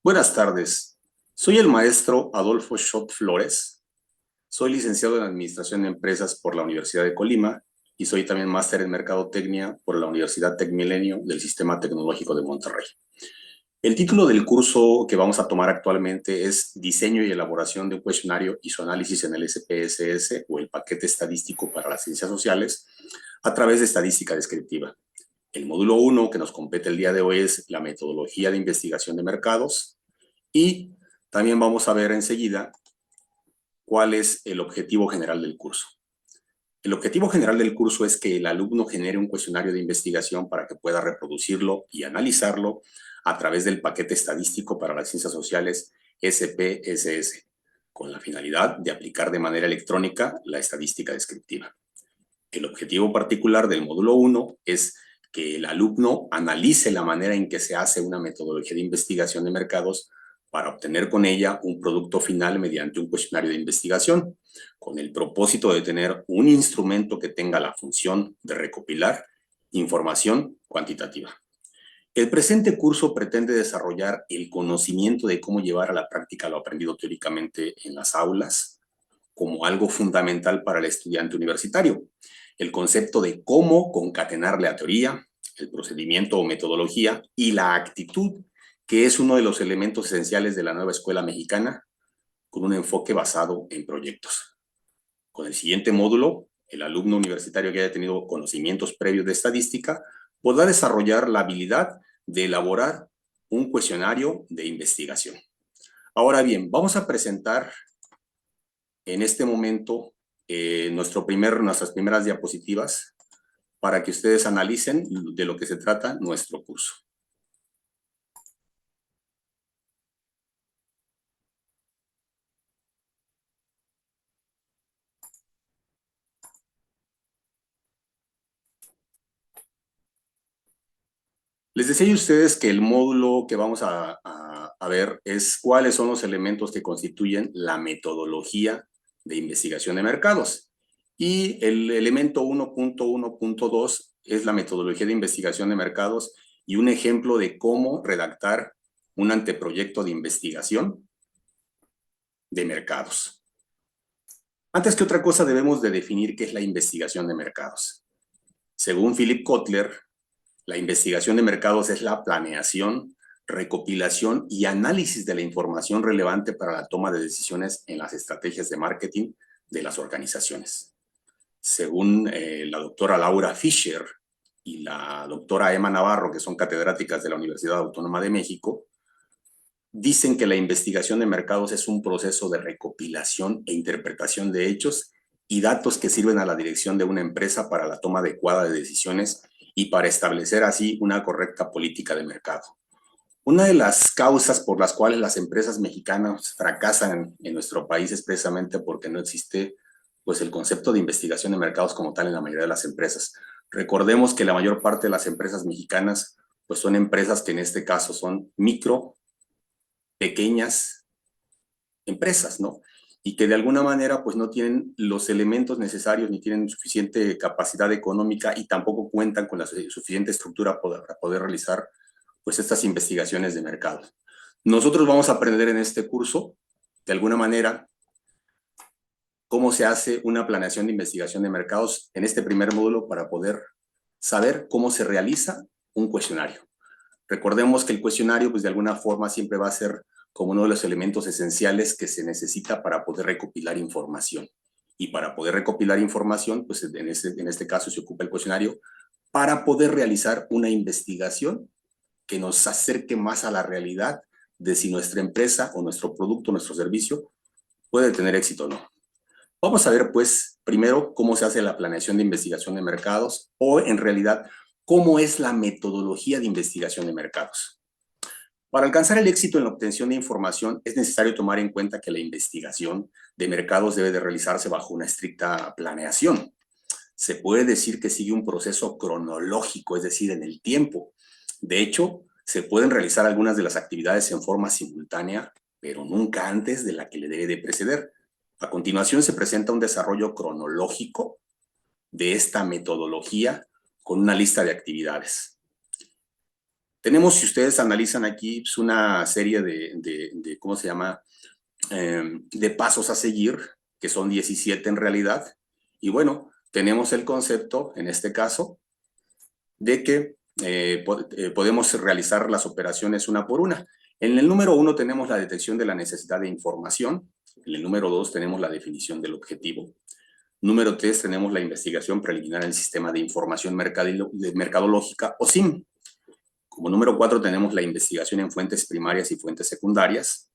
Buenas tardes. Soy el maestro Adolfo Schott Flores. Soy licenciado en Administración de Empresas por la Universidad de Colima y soy también máster en Mercadotecnia por la Universidad TecMilenio del Sistema Tecnológico de Monterrey. El título del curso que vamos a tomar actualmente es Diseño y elaboración de un cuestionario y su análisis en el SPSS o el paquete estadístico para las ciencias sociales a través de estadística descriptiva. El módulo 1 que nos compete el día de hoy es la metodología de investigación de mercados y también vamos a ver enseguida cuál es el objetivo general del curso. El objetivo general del curso es que el alumno genere un cuestionario de investigación para que pueda reproducirlo y analizarlo a través del paquete estadístico para las ciencias sociales SPSS, con la finalidad de aplicar de manera electrónica la estadística descriptiva. El objetivo particular del módulo 1 es que el alumno analice la manera en que se hace una metodología de investigación de mercados para obtener con ella un producto final mediante un cuestionario de investigación, con el propósito de tener un instrumento que tenga la función de recopilar información cuantitativa. El presente curso pretende desarrollar el conocimiento de cómo llevar a la práctica lo aprendido teóricamente en las aulas, como algo fundamental para el estudiante universitario. El concepto de cómo concatenar la teoría, el procedimiento o metodología y la actitud, que es uno de los elementos esenciales de la nueva escuela mexicana, con un enfoque basado en proyectos. Con el siguiente módulo, el alumno universitario que haya tenido conocimientos previos de estadística podrá desarrollar la habilidad de elaborar un cuestionario de investigación. Ahora bien, vamos a presentar en este momento nuestras primeras diapositivas para que ustedes analicen de lo que se trata nuestro curso. Les decía a ustedes que el módulo que vamos a ver es cuáles son los elementos que constituyen la metodología de investigación de mercados. Y el elemento 1.1.2 es la metodología de investigación de mercados y un ejemplo de cómo redactar un anteproyecto de investigación de mercados. Antes que otra cosa debemos de definir qué es la investigación de mercados. Según Philip Kotler, la investigación de mercados es la planeación, recopilación y análisis de la información relevante para la toma de decisiones en las estrategias de marketing de las organizaciones. Según la doctora Laura Fisher y la doctora Emma Navarro, que son catedráticas de la Universidad Autónoma de México, dicen que la investigación de mercados es un proceso de recopilación e interpretación de hechos y datos que sirven a la dirección de una empresa para la toma adecuada de decisiones y para establecer así una correcta política de mercado. Una de las causas por las cuales las empresas mexicanas fracasan en nuestro país es precisamente porque no existe pues, el concepto de investigación de mercados como tal en la mayoría de las empresas. Recordemos que la mayor parte de las empresas mexicanas pues, son empresas que en este caso son micro, pequeñas empresas, ¿no? Y que de alguna manera pues no tienen los elementos necesarios ni tienen suficiente capacidad económica y tampoco cuentan con la suficiente estructura para poder realizar pues estas investigaciones de mercado. Nosotros vamos a aprender en este curso de alguna manera cómo se hace una planeación de investigación de mercados en este primer módulo para poder saber cómo se realiza un cuestionario. Recordemos que el cuestionario, pues de alguna forma siempre va a ser como uno de los elementos esenciales que se necesita para poder recopilar información. Y para poder recopilar información, pues en este caso se ocupa el cuestionario para poder realizar una investigación que nos acerque más a la realidad de si nuestra empresa o nuestro producto, nuestro servicio puede tener éxito o no. Vamos a ver, pues, primero cómo se hace la planeación de investigación de mercados o, en realidad, cómo es la metodología de investigación de mercados. Para alcanzar el éxito en la obtención de información, es necesario tomar en cuenta que la investigación de mercados debe de realizarse bajo una estricta planeación. Se puede decir que sigue un proceso cronológico, es decir, en el tiempo. De hecho, se pueden realizar algunas de las actividades en forma simultánea, pero nunca antes de la que le debe de preceder. A continuación se presenta un desarrollo cronológico de esta metodología con una lista de actividades. Tenemos, si ustedes analizan aquí, pues una serie ¿cómo se llama? De pasos a seguir, que son 17 en realidad. Y bueno, tenemos el concepto, en este caso, de que podemos realizar las operaciones una por una. En el número 1 tenemos la detección de la necesidad de información. En el número 2 tenemos la definición del objetivo. Número 3 tenemos la investigación preliminar en el sistema de información mercadológica o SIM. Como número 4 tenemos la investigación en fuentes primarias y fuentes secundarias.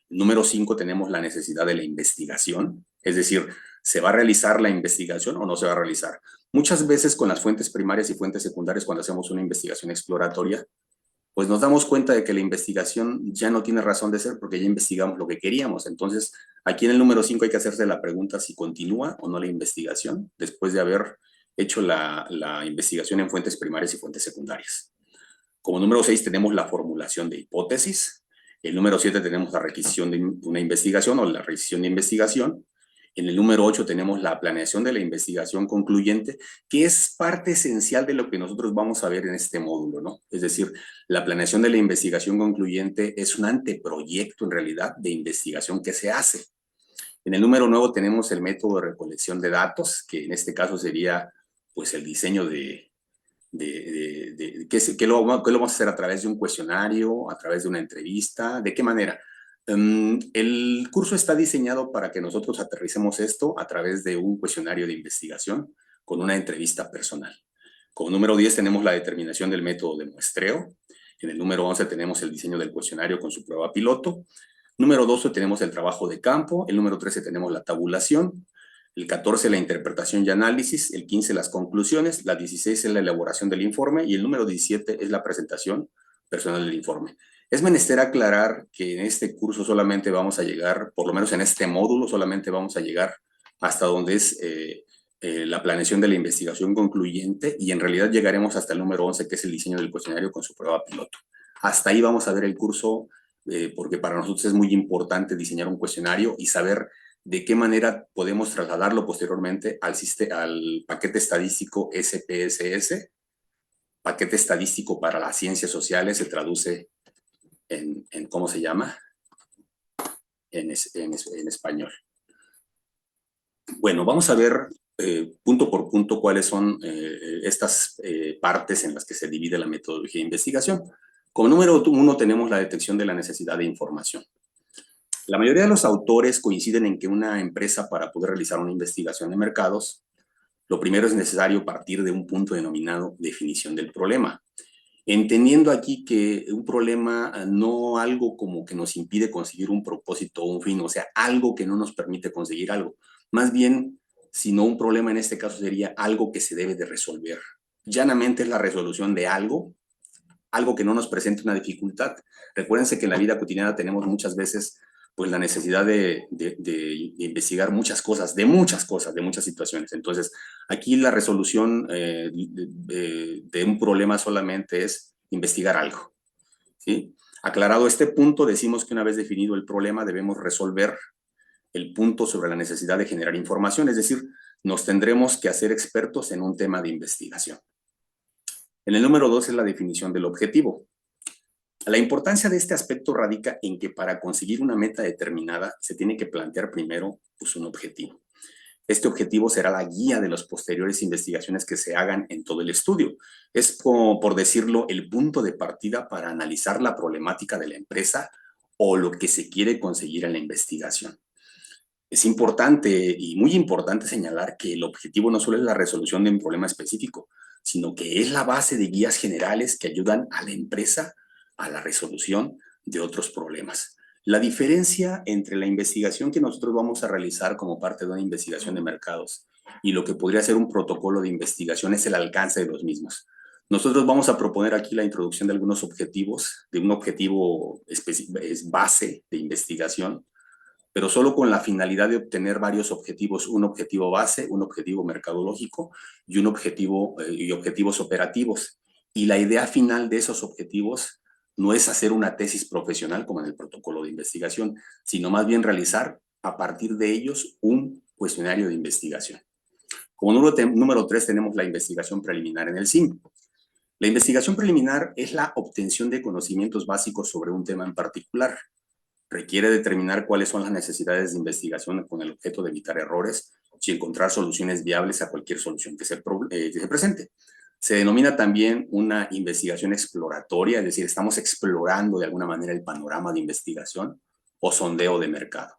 Número 5 tenemos la necesidad de la investigación, es decir, ¿se va a realizar la investigación o no se va a realizar? Muchas veces con las fuentes primarias y fuentes secundarias, cuando hacemos una investigación exploratoria, pues nos damos cuenta de que la investigación ya no tiene razón de ser porque ya investigamos lo que queríamos. Entonces, aquí en el número 5 hay que hacerse la pregunta si continúa o no la investigación después de haber hecho la investigación en fuentes primarias y fuentes secundarias. Como número 6 tenemos la formulación de hipótesis. El número 7 tenemos la requisición de una investigación o la requisición de investigación. En el número 8 tenemos la planeación de la investigación concluyente, que es parte esencial de lo que nosotros vamos a ver en este módulo, ¿no? Es decir, la planeación de la investigación concluyente es un anteproyecto en realidad de investigación que se hace. En el número 9 tenemos el método de recolección de datos, que en este caso sería pues el diseño ¿qué lo vamos a hacer a través de un cuestionario, a través de una entrevista? ¿De qué manera? El curso está diseñado para que nosotros aterricemos esto a través de un cuestionario de investigación con una entrevista personal. Como número 10 tenemos la determinación del método de muestreo. En el número 11 tenemos el diseño del cuestionario con su prueba piloto. Número 12 tenemos el trabajo de campo. El número 13 tenemos la tabulación. El 14 la interpretación y análisis. El 15 las conclusiones. La 16 es la elaboración del informe. Y el número 17 es la presentación personal del informe. Es menester aclarar que en este curso solamente vamos a llegar, por lo menos en este módulo, solamente vamos a llegar hasta donde es la planeación de la investigación concluyente y en realidad llegaremos hasta el número 11, que es el diseño del cuestionario con su prueba piloto. Hasta ahí vamos a ver el curso, porque para nosotros es muy importante diseñar un cuestionario y saber de qué manera podemos trasladarlo posteriormente al paquete estadístico SPSS. Paquete estadístico para las ciencias sociales se traduce en ¿cómo se llama? En español. Bueno, vamos a ver punto por punto cuáles son estas partes en las que se divide la metodología de investigación. Como número 1 tenemos la detección de la necesidad de información. La mayoría de los autores coinciden en que una empresa, para poder realizar una investigación de mercados, lo primero es necesario partir de un punto denominado definición del problema. Entendiendo aquí que un problema no algo como que nos impide conseguir un propósito o un fin, o sea, algo que no nos permite conseguir algo. Más bien, sino un problema en este caso sería algo que se debe de resolver. Llanamente es la resolución de algo que no nos presente una dificultad. Recuérdense que en la vida cotidiana tenemos muchas veces pues la necesidad de investigar muchas cosas, de muchas situaciones. Entonces, aquí la resolución de un problema solamente es investigar algo, ¿sí? Aclarado este punto, decimos que una vez definido el problema debemos resolver el punto sobre la necesidad de generar información, es decir, nos tendremos que hacer expertos en un tema de investigación. En el número 2 es la definición del objetivo. La importancia de este aspecto radica en que para conseguir una meta determinada se tiene que plantear primero pues, un objetivo. Este objetivo será la guía de las posteriores investigaciones que se hagan en todo el estudio. Es como, por decirlo, el punto de partida para analizar la problemática de la empresa o lo que se quiere conseguir en la investigación. Es importante y muy importante señalar que el objetivo no solo es la resolución de un problema específico, sino que es la base de guías generales que ayudan a la empresa a la resolución de otros problemas. La diferencia entre la investigación que nosotros vamos a realizar como parte de una investigación de mercados y lo que podría ser un protocolo de investigación es el alcance de los mismos. Nosotros vamos a proponer aquí la introducción de algunos objetivos, de un objetivo base de investigación, pero solo con la finalidad de obtener varios objetivos, un objetivo base, un objetivo mercadológico y un objetivo y objetivos operativos. Y la idea final de esos objetivos no es hacer una tesis profesional como en el protocolo de investigación, sino más bien realizar a partir de ellos un cuestionario de investigación. Como número 3 tenemos la investigación preliminar en el SIM. La investigación preliminar es la obtención de conocimientos básicos sobre un tema en particular. Requiere determinar cuáles son las necesidades de investigación con el objeto de evitar errores y encontrar soluciones viables a cualquier solución que se presente. Se denomina también una investigación exploratoria, es decir, estamos explorando de alguna manera el panorama de investigación o sondeo de mercado.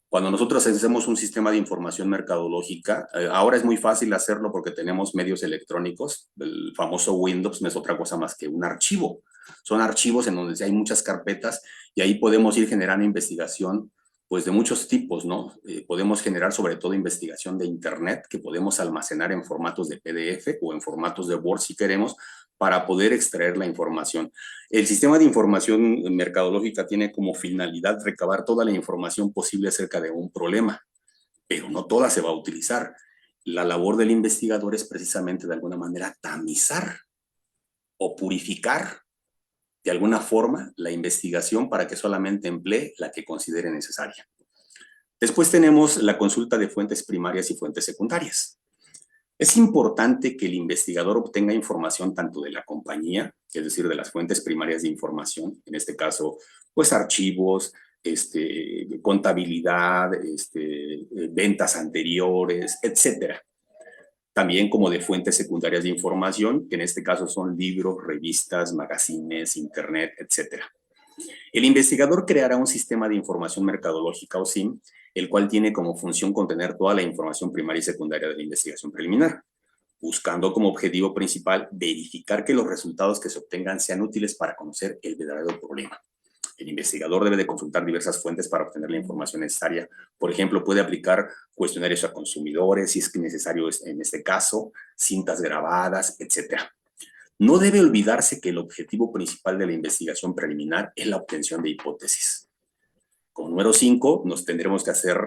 Cuando nosotros hacemos un sistema de información mercadológica, ahora es muy fácil hacerlo porque tenemos medios electrónicos, el famoso Windows no es otra cosa más que un archivo. Son archivos en donde hay muchas carpetas y ahí podemos ir generando investigación pues de muchos tipos, ¿no? Podemos generar sobre todo investigación de Internet que podemos almacenar en formatos de PDF o en formatos de Word si queremos para poder extraer la información. El sistema de información mercadológica tiene como finalidad recabar toda la información posible acerca de un problema, pero no toda se va a utilizar. La labor del investigador es precisamente de alguna manera tamizar o purificar de alguna forma la investigación para que solamente emplee la que considere necesaria. Después tenemos la consulta de fuentes primarias y fuentes secundarias. Es importante que el investigador obtenga información tanto de la compañía, es decir, de las fuentes primarias de información, en este caso, pues archivos, contabilidad, ventas anteriores, etcétera. También como de fuentes secundarias de información, que en este caso son libros, revistas, magazines, internet, etcétera. El investigador creará un sistema de información mercadológica o SIM, el cual tiene como función contener toda la información primaria y secundaria de la investigación preliminar, buscando como objetivo principal verificar que los resultados que se obtengan sean útiles para conocer el verdadero problema. El investigador debe de consultar diversas fuentes para obtener la información necesaria. Por ejemplo, puede aplicar cuestionarios a consumidores, si es necesario en este caso, cintas grabadas, etc. No debe olvidarse que el objetivo principal de la investigación preliminar es la obtención de hipótesis. Como número 5, nos tendremos que hacer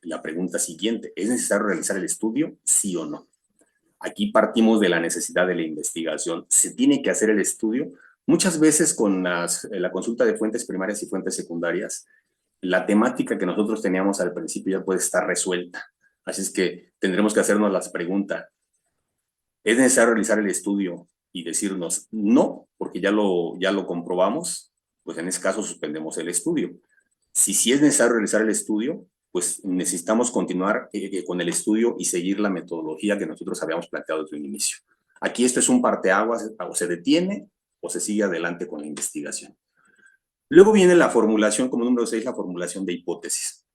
la pregunta siguiente. ¿Es necesario realizar el estudio? ¿Sí o no? Aquí partimos de la necesidad de la investigación. ¿Se tiene que hacer el estudio? Muchas veces con la consulta de fuentes primarias y fuentes secundarias, la temática que nosotros teníamos al principio ya puede estar resuelta. Así es que tendremos que hacernos las preguntas. ¿Es necesario realizar el estudio y decirnos no, porque ya lo comprobamos? Pues en ese caso suspendemos el estudio. Si sí es necesario realizar el estudio, pues necesitamos continuar con el estudio y seguir la metodología que nosotros habíamos planteado desde un inicio. Aquí esto es un parteaguas, o se detiene o se sigue adelante con la investigación. Luego viene la formulación, como número 6, la formulación de hipótesis.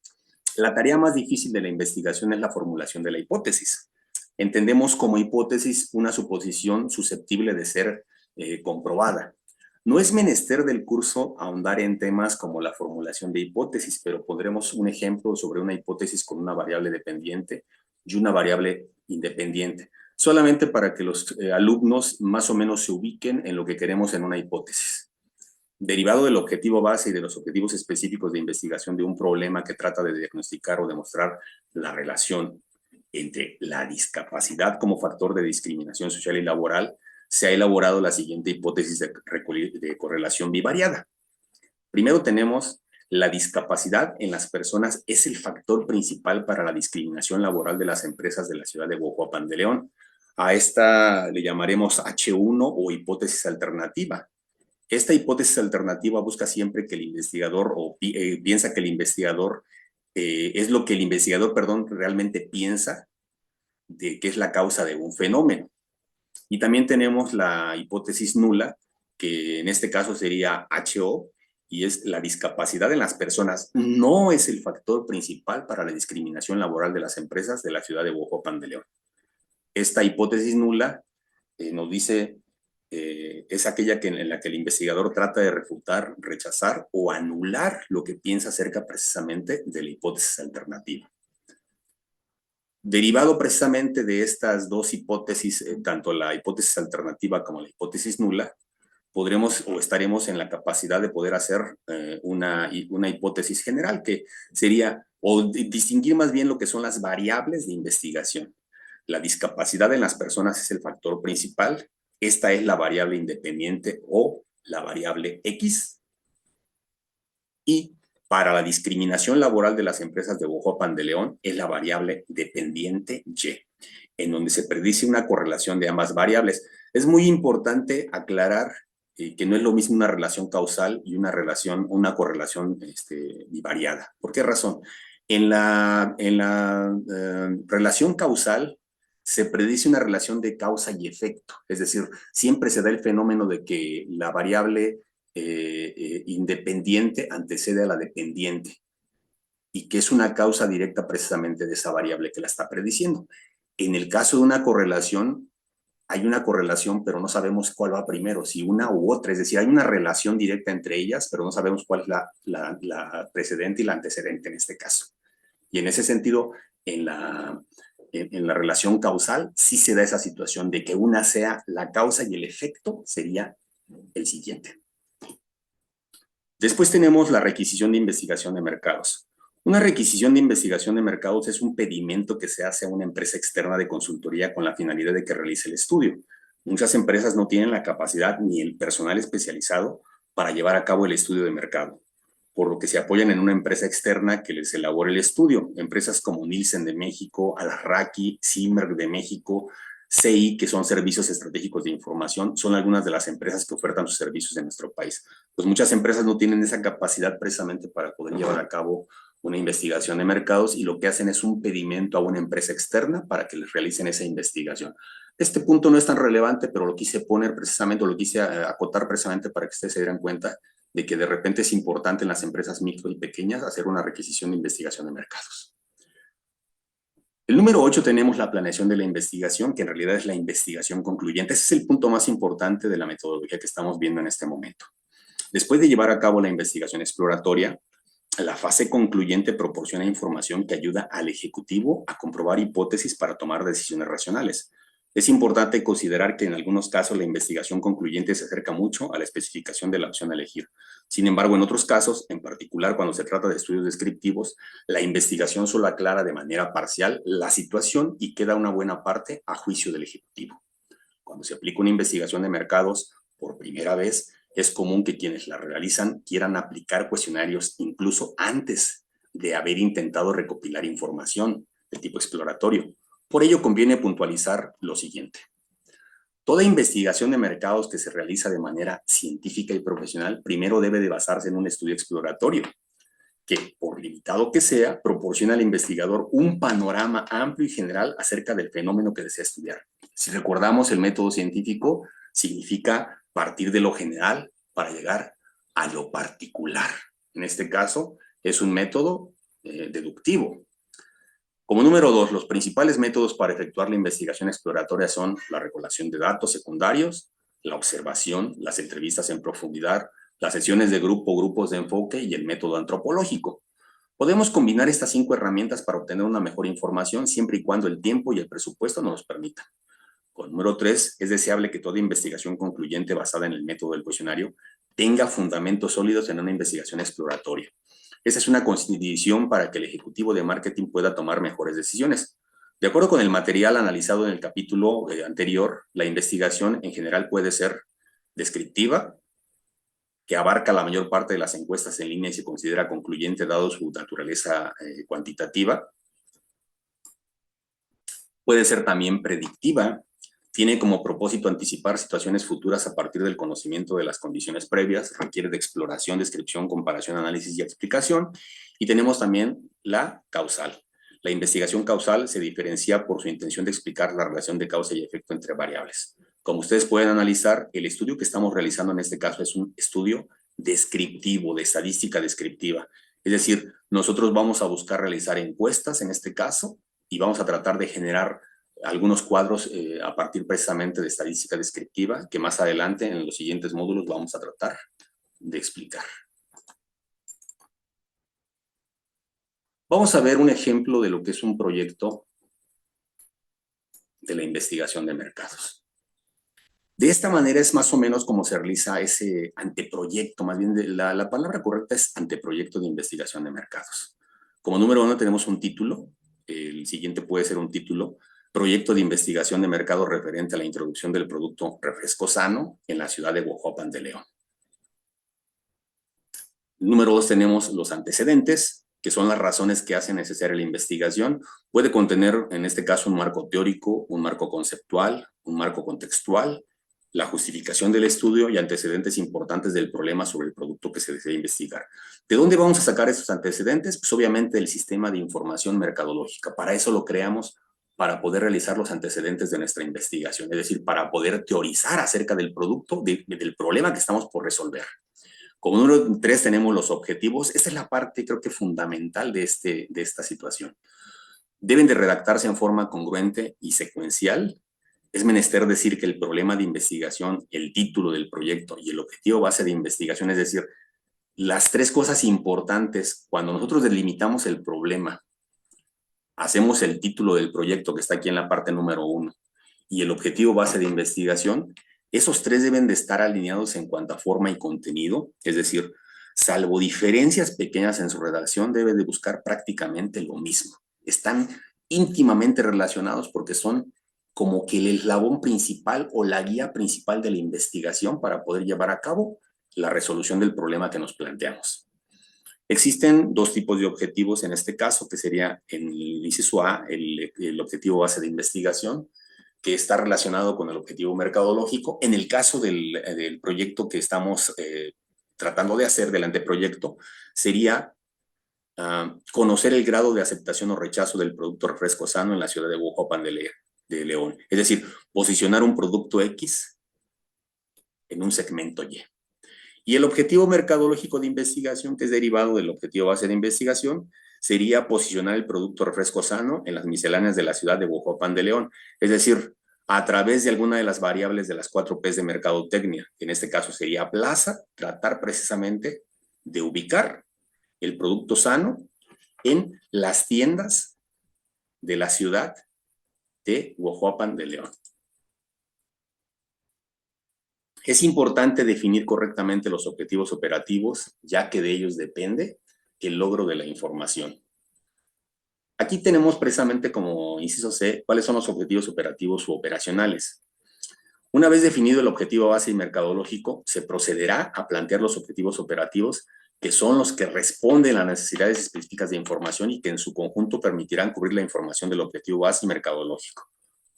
La tarea más difícil de la investigación es la formulación de la hipótesis. Entendemos como hipótesis una suposición susceptible de ser comprobada. No es menester del curso ahondar en temas como la formulación de hipótesis, pero pondremos un ejemplo sobre una hipótesis con una variable dependiente y una variable independiente, solamente para que los alumnos más o menos se ubiquen en lo que queremos en una hipótesis. Derivado del objetivo base y de los objetivos específicos de investigación de un problema que trata de diagnosticar o demostrar la relación entre la discapacidad como factor de discriminación social y laboral, se ha elaborado la siguiente hipótesis de correlación bivariada. Primero tenemos la discapacidad en las personas es el factor principal para la discriminación laboral de las empresas de la ciudad de Bojoapan de León. A esta le llamaremos H1 o hipótesis alternativa. Esta hipótesis alternativa busca siempre que el investigador piensa que el investigador es lo que el investigador, realmente piensa de que es la causa de un fenómeno. Y también tenemos la hipótesis nula, que en este caso sería HO, y es la discapacidad en las personas no es el factor principal para la discriminación laboral de las empresas de la ciudad de Bojoapan de León. Esta hipótesis nula nos dice es aquella en la que el investigador trata de refutar, rechazar o anular lo que piensa acerca precisamente de la hipótesis alternativa. Derivado precisamente de estas dos hipótesis, tanto la hipótesis alternativa como la hipótesis nula, podremos o estaremos en la capacidad de poder hacer una hipótesis general, que sería, o distinguir más bien lo que son las variables de investigación. La discapacidad en las personas es el factor principal. Esta es la variable independiente o la variable X. Y para la discriminación laboral de las empresas de Bojoapan de León es la variable dependiente Y, en donde se predice una correlación de ambas variables. Es muy importante aclarar que no es lo mismo una relación causal y una correlación bivariada. ¿Por qué razón? En la relación causal se predice una relación de causa y efecto, es decir, siempre se da el fenómeno de que la variable independiente antecede a la dependiente y que es una causa directa precisamente de esa variable que la está prediciendo. En el caso de una correlación, hay una correlación, pero no sabemos cuál va primero, si una u otra, es decir, hay una relación directa entre ellas, pero no sabemos cuál es la precedente y la antecedente en este caso. Y en ese sentido, en la relación causal, sí se da esa situación de que una sea la causa y el efecto sería el siguiente. Después tenemos la requisición de investigación de mercados. Una requisición de investigación de mercados es un pedimento que se hace a una empresa externa de consultoría con la finalidad de que realice el estudio. Muchas empresas no tienen la capacidad ni el personal especializado para llevar a cabo el estudio de mercado, por lo que se apoyan en una empresa externa que les elabore el estudio. Empresas como Nielsen de México, Alarraqui, Zimmer de México, CI, que son servicios estratégicos de información, son algunas de las empresas que ofertan sus servicios en nuestro país. Pues muchas empresas no tienen esa capacidad precisamente para poder llevar a cabo una investigación de mercados y lo que hacen es un pedimento a una empresa externa para que les realicen esa investigación. Este punto no es tan relevante, pero lo quise poner precisamente, lo quise acotar precisamente para que ustedes se dieran cuenta de que de repente es importante en las empresas micro y pequeñas hacer una requisición de investigación de mercados. El número 8 tenemos la planeación de la investigación, que en realidad es la investigación concluyente. Ese es el punto más importante de la metodología que estamos viendo en este momento. Después de llevar a cabo la investigación exploratoria, la fase concluyente proporciona información que ayuda al ejecutivo a comprobar hipótesis para tomar decisiones racionales. Es importante considerar que en algunos casos la investigación concluyente se acerca mucho a la especificación de la opción a elegir. Sin embargo, en otros casos, en particular cuando se trata de estudios descriptivos, la investigación solo aclara de manera parcial la situación y queda una buena parte a juicio del ejecutivo. Cuando se aplica una investigación de mercados por primera vez, es común que quienes la realizan quieran aplicar cuestionarios incluso antes de haber intentado recopilar información de tipo exploratorio. Por ello, conviene puntualizar lo siguiente. Toda investigación de mercados que se realiza de manera científica y profesional primero debe de basarse en un estudio exploratorio, que, por limitado que sea, proporciona al investigador un panorama amplio y general acerca del fenómeno que desea estudiar. Si recordamos, el método científico significa partir de lo general para llegar a lo particular. En este caso, es un método deductivo. Como número 2, los principales métodos para efectuar la investigación exploratoria son la recolección de datos secundarios, la observación, las entrevistas en profundidad, las sesiones de grupo, grupos de enfoque y el método antropológico. Podemos combinar estas 5 herramientas para obtener una mejor información siempre y cuando el tiempo y el presupuesto nos los permitan. Con número 3, es deseable que toda investigación concluyente basada en el método del cuestionario tenga fundamentos sólidos en una investigación exploratoria. Esa es una condición para que el ejecutivo de marketing pueda tomar mejores decisiones. De acuerdo con el material analizado en el capítulo anterior, la investigación en general puede ser descriptiva, que abarca la mayor parte de las encuestas en línea y se considera concluyente dado su naturaleza cuantitativa. Puede ser también predictiva, tiene como propósito anticipar situaciones futuras a partir del conocimiento de las condiciones previas, requiere de exploración, descripción, comparación, análisis y explicación. Y tenemos también la causal. La investigación causal se diferencia por su intención de explicar la relación de causa y efecto entre variables. Como ustedes pueden analizar, el estudio que estamos realizando en este caso es un estudio descriptivo, de estadística descriptiva. Es decir, nosotros vamos a buscar realizar encuestas en este caso y vamos a tratar de generar algunos cuadros a partir precisamente de estadística descriptiva que más adelante en los siguientes módulos vamos a tratar de explicar. Vamos a ver un ejemplo de lo que es un proyecto de la investigación de mercados. De esta manera es más o menos como se realiza ese anteproyecto, más bien la palabra correcta es anteproyecto de investigación de mercados. Como número 1 tenemos un título, el siguiente puede ser un título, proyecto de investigación de mercado referente a la introducción del producto refresco sano en la ciudad de Huajuapan de León. Número 2 tenemos los antecedentes, que son las razones que hacen necesaria la investigación. Puede contener, en este caso, un marco teórico, un marco conceptual, un marco contextual la justificación del estudio y antecedentes importantes del problema sobre el producto que se desea investigar. ¿De dónde vamos a sacar estos antecedentes? Pues obviamente del sistema de información mercadológica. Para eso lo creamos, para poder realizar los antecedentes de nuestra investigación, es decir, para poder teorizar acerca del producto, del problema que estamos por resolver. Como número 3 tenemos los objetivos. Esta es la parte, creo que fundamental de esta situación. Deben de redactarse en forma congruente y secuencial. Es menester decir que el problema de investigación, el título del proyecto y el objetivo base de investigación, es decir, las tres cosas importantes, cuando nosotros delimitamos el problema, hacemos el título del proyecto que está aquí en la parte número 1 y el objetivo base de investigación, esos tres deben de estar alineados en cuanto a forma y contenido, es decir, salvo diferencias pequeñas en su redacción, debe de buscar prácticamente lo mismo. Están íntimamente relacionados porque son como que el eslabón principal o la guía principal de la investigación para poder llevar a cabo la resolución del problema que nos planteamos. Existen dos tipos de objetivos en este caso, que sería en el inciso A, el objetivo base de investigación, que está relacionado con el objetivo mercadológico. En el caso del proyecto que estamos tratando de hacer, del anteproyecto, sería conocer el grado de aceptación o rechazo del producto refresco sano en la ciudad de Huajuapan de León. Es decir, posicionar un producto X en un segmento Y. Y el objetivo mercadológico de investigación, que es derivado del objetivo base de investigación, sería posicionar el producto refresco sano en las misceláneas de la ciudad de Huajuapan de León. Es decir, a través de alguna de las variables de las 4 P's de mercadotecnia, que en este caso sería plaza, tratar precisamente de ubicar el producto sano en las tiendas de la ciudad de Huajuapan de León. Es importante definir correctamente los objetivos operativos, ya que de ellos depende el logro de la información. Aquí tenemos precisamente como inciso C, cuáles son los objetivos operativos u operacionales. Una vez definido el objetivo base y mercadológico, se procederá a plantear los objetivos operativos, que son los que responden a necesidades específicas de información y que en su conjunto permitirán cubrir la información del objetivo base y mercadológico.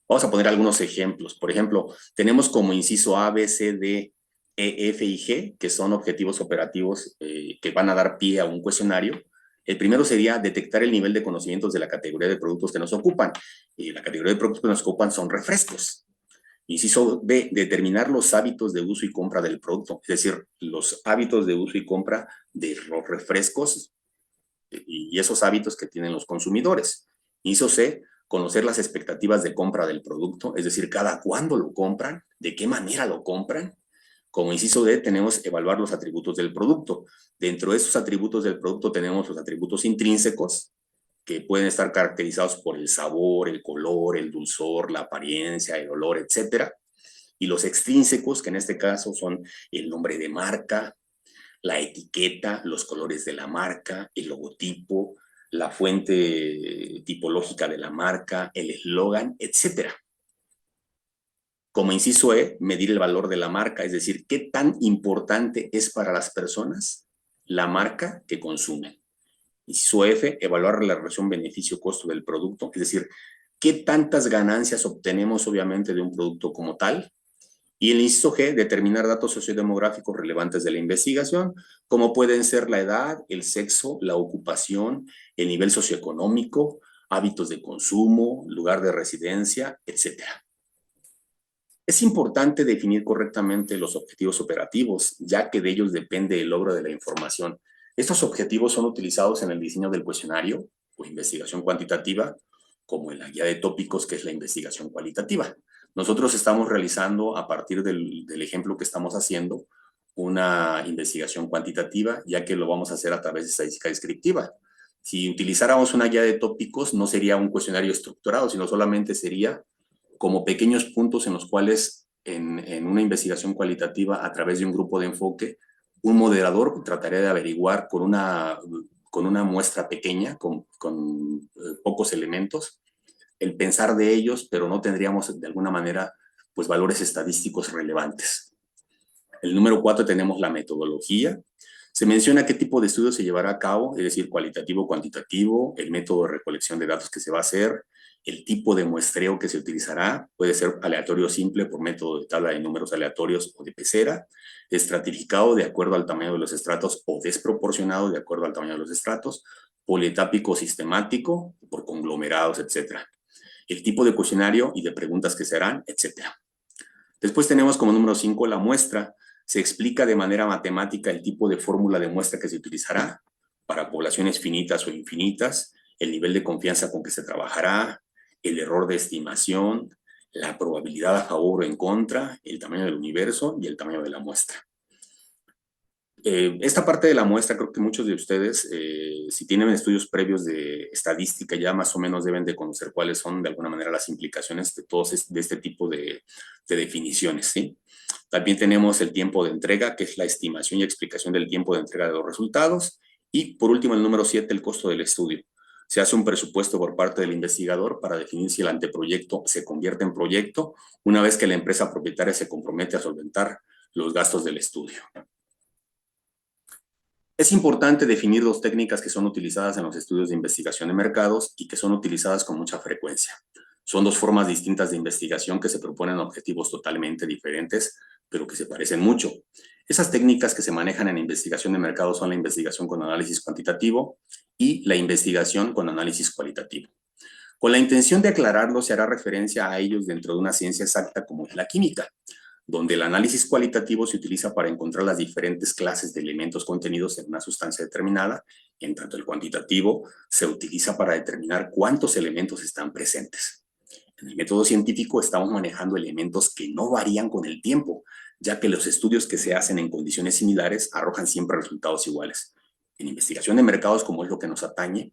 Vamos a poner algunos ejemplos. Por ejemplo, tenemos como inciso A, B, C, D, E, F y G, que son objetivos operativos que van a dar pie a un cuestionario. El primero sería detectar el nivel de conocimientos de la categoría de productos que nos ocupan. Y la categoría de productos que nos ocupan son refrescos. Inciso B, determinar los hábitos de uso y compra del producto, es decir, los hábitos de uso y compra de los refrescos y esos hábitos que tienen los consumidores. Inciso C, conocer las expectativas de compra del producto, es decir, cada cuándo lo compran, de qué manera lo compran. Como inciso D, tenemos evaluar los atributos del producto. Dentro de esos atributos del producto tenemos los atributos intrínsecos, que pueden estar caracterizados por el sabor, el color, el dulzor, la apariencia, el olor, etcétera. Y los extrínsecos, que en este caso son el nombre de marca, la etiqueta, los colores de la marca, el logotipo, la fuente tipológica de la marca, el eslogan, etcétera. Como inciso E, medir el valor de la marca, es decir, qué tan importante es para las personas la marca que consumen. Inciso F, evaluar la relación beneficio-costo del producto, es decir, qué tantas ganancias obtenemos obviamente de un producto como tal. Y el inciso G, determinar datos sociodemográficos relevantes de la investigación, como pueden ser la edad, el sexo, la ocupación, el nivel socioeconómico, hábitos de consumo, lugar de residencia, etcétera. Es importante definir correctamente los objetivos operativos, ya que de ellos depende el logro de la información. Estos objetivos son utilizados en el diseño del cuestionario o investigación cuantitativa, como en la guía de tópicos, que es la investigación cualitativa. Nosotros estamos realizando, a partir del ejemplo que estamos haciendo, una investigación cuantitativa, ya que lo vamos a hacer a través de estadística descriptiva. Si utilizáramos una guía de tópicos, no sería un cuestionario estructurado, sino solamente sería como pequeños puntos en los cuales en una investigación cualitativa a través de un grupo de enfoque, un moderador trataría de averiguar con una muestra pequeña, con pocos elementos, el pensar de ellos, pero no tendríamos de alguna manera pues valores estadísticos relevantes. El número 4 tenemos la metodología. Se menciona qué tipo de estudio se llevará a cabo, es decir, cualitativo, cuantitativo, el método de recolección de datos que se va a hacer, El tipo de muestreo que se utilizará puede ser aleatorio simple por método de tabla de números aleatorios o de pecera, estratificado de acuerdo al tamaño de los estratos o desproporcionado de acuerdo al tamaño de los estratos, polietápico sistemático por conglomerados, etc. El tipo de cuestionario y de preguntas que se harán, etc. Después tenemos como número 5 la muestra. Se explica de manera matemática el tipo de fórmula de muestra que se utilizará para poblaciones finitas o infinitas, el nivel de confianza con que se trabajará, el error de estimación, la probabilidad a favor o en contra, el tamaño del universo y el tamaño de la muestra. Esta parte de la muestra, creo que muchos de ustedes, si tienen estudios previos de estadística, ya más o menos deben de conocer cuáles son de alguna manera las implicaciones de todos de este tipo de definiciones, ¿sí? También tenemos el tiempo de entrega, que es la estimación y explicación del tiempo de entrega de los resultados. Y por último, el número 7, el costo del estudio. Se hace un presupuesto por parte del investigador para definir si el anteproyecto se convierte en proyecto una vez que la empresa propietaria se compromete a solventar los gastos del estudio. Es importante definir dos técnicas que son utilizadas en los estudios de investigación de mercados y que son utilizadas con mucha frecuencia. Son dos formas distintas de investigación que se proponen objetivos totalmente diferentes, pero que se parecen mucho. Esas técnicas que se manejan en investigación de mercados son la investigación con análisis cuantitativo y la investigación con análisis cualitativo. Con la intención de aclararlo, se hará referencia a ellos dentro de una ciencia exacta como es la química, donde el análisis cualitativo se utiliza para encontrar las diferentes clases de elementos contenidos en una sustancia determinada, en tanto el cuantitativo se utiliza para determinar cuántos elementos están presentes. En el método científico estamos manejando elementos que no varían con el tiempo, ya que los estudios que se hacen en condiciones similares arrojan siempre resultados iguales. En investigación de mercados, como es lo que nos atañe,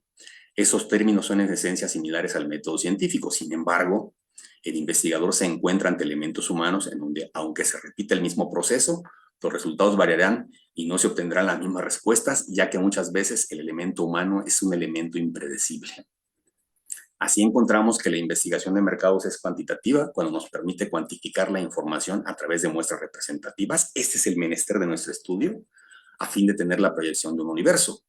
esos términos son en esencia similares al método científico. Sin embargo, el investigador se encuentra ante elementos humanos en donde, aunque se repite el mismo proceso, los resultados variarán y no se obtendrán las mismas respuestas, ya que muchas veces el elemento humano es un elemento impredecible. Así encontramos que la investigación de mercados es cuantitativa cuando nos permite cuantificar la información a través de muestras representativas. Este es el menester de nuestro estudio, a fin de tener la proyección de un universo.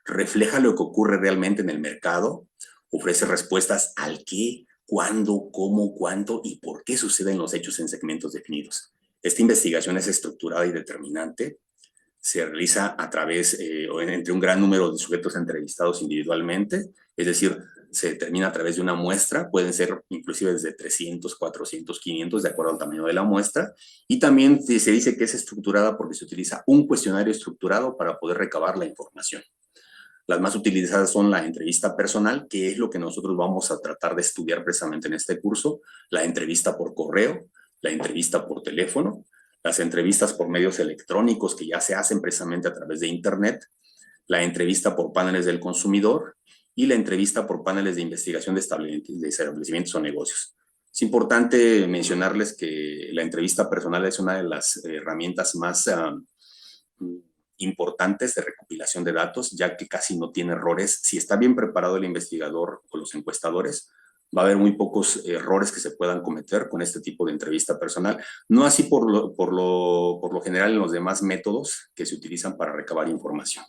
Refleja lo que ocurre realmente en el mercado, ofrece respuestas al qué, cuándo, cómo, cuánto y por qué suceden los hechos en segmentos definidos. Esta investigación es estructurada y determinante. Se realiza a través, entre un gran número de sujetos entrevistados individualmente, es decir, se determina a través de una muestra, pueden ser inclusive desde 300, 400, 500, de acuerdo al tamaño de la muestra, y también se dice que es estructurada porque se utiliza un cuestionario estructurado para poder recabar la información. Las más utilizadas son la entrevista personal, que es lo que nosotros vamos a tratar de estudiar precisamente en este curso, la entrevista por correo, la entrevista por teléfono, las entrevistas por medios electrónicos que ya se hacen precisamente a través de Internet, la entrevista por paneles del consumidor y la entrevista por paneles de investigación de establecimientos o negocios. Es importante mencionarles que la entrevista personal es una de las herramientas más importantes de recopilación de datos, ya que casi no tiene errores. Si está bien preparado el investigador o los encuestadores, va a haber muy pocos errores que se puedan cometer con este tipo de entrevista personal. No así por lo general en los demás métodos que se utilizan para recabar información.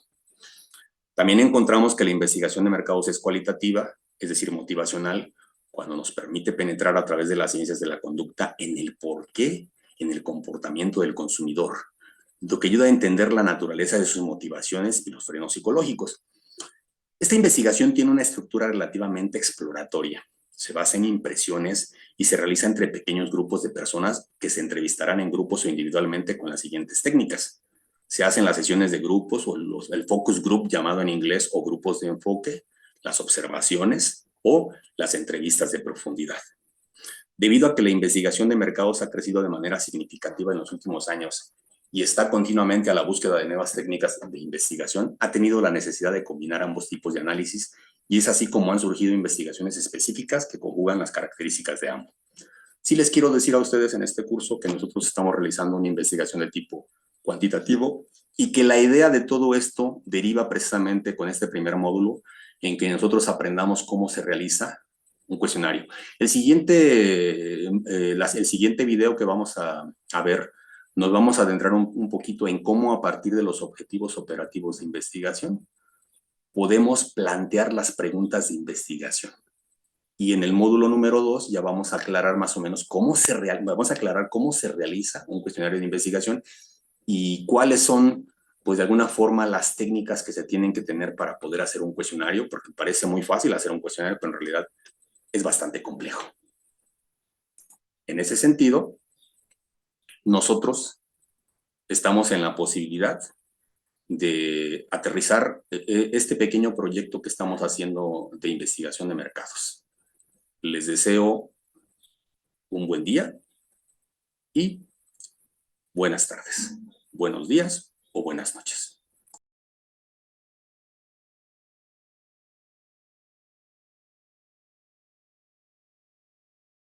También encontramos que la investigación de mercados es cualitativa, es decir, motivacional, cuando nos permite penetrar a través de las ciencias de la conducta en el porqué, en el comportamiento del consumidor, lo que ayuda a entender la naturaleza de sus motivaciones y los frenos psicológicos. Esta investigación tiene una estructura relativamente exploratoria. Se basa en impresiones y se realiza entre pequeños grupos de personas que se entrevistarán en grupos o individualmente con las siguientes técnicas. Se hacen las sesiones de grupos o el focus group llamado en inglés o grupos de enfoque, las observaciones o las entrevistas de profundidad. Debido a que la investigación de mercados ha crecido de manera significativa en los últimos años y está continuamente a la búsqueda de nuevas técnicas de investigación, ha tenido la necesidad de combinar ambos tipos de análisis y es así como han surgido investigaciones específicas que conjugan las características de ambos. Sí les quiero decir a ustedes en este curso que nosotros estamos realizando una investigación de tipo cuantitativo y que la idea de todo esto deriva precisamente con este primer módulo en que nosotros aprendamos cómo se realiza un cuestionario. El siguiente video que vamos a ver, nos vamos a adentrar un poquito en cómo a partir de los objetivos operativos de investigación podemos plantear las preguntas de investigación. Y en el módulo número 2 ya vamos a aclarar más o menos vamos a aclarar cómo se realiza un cuestionario de investigación y cuáles son, pues de alguna forma, las técnicas que se tienen que tener para poder hacer un cuestionario, porque parece muy fácil hacer un cuestionario, pero en realidad es bastante complejo. En ese sentido, nosotros estamos en la posibilidad de aterrizar este pequeño proyecto que estamos haciendo de investigación de mercados. Les deseo un buen día y buenas tardes, buenos días o buenas noches.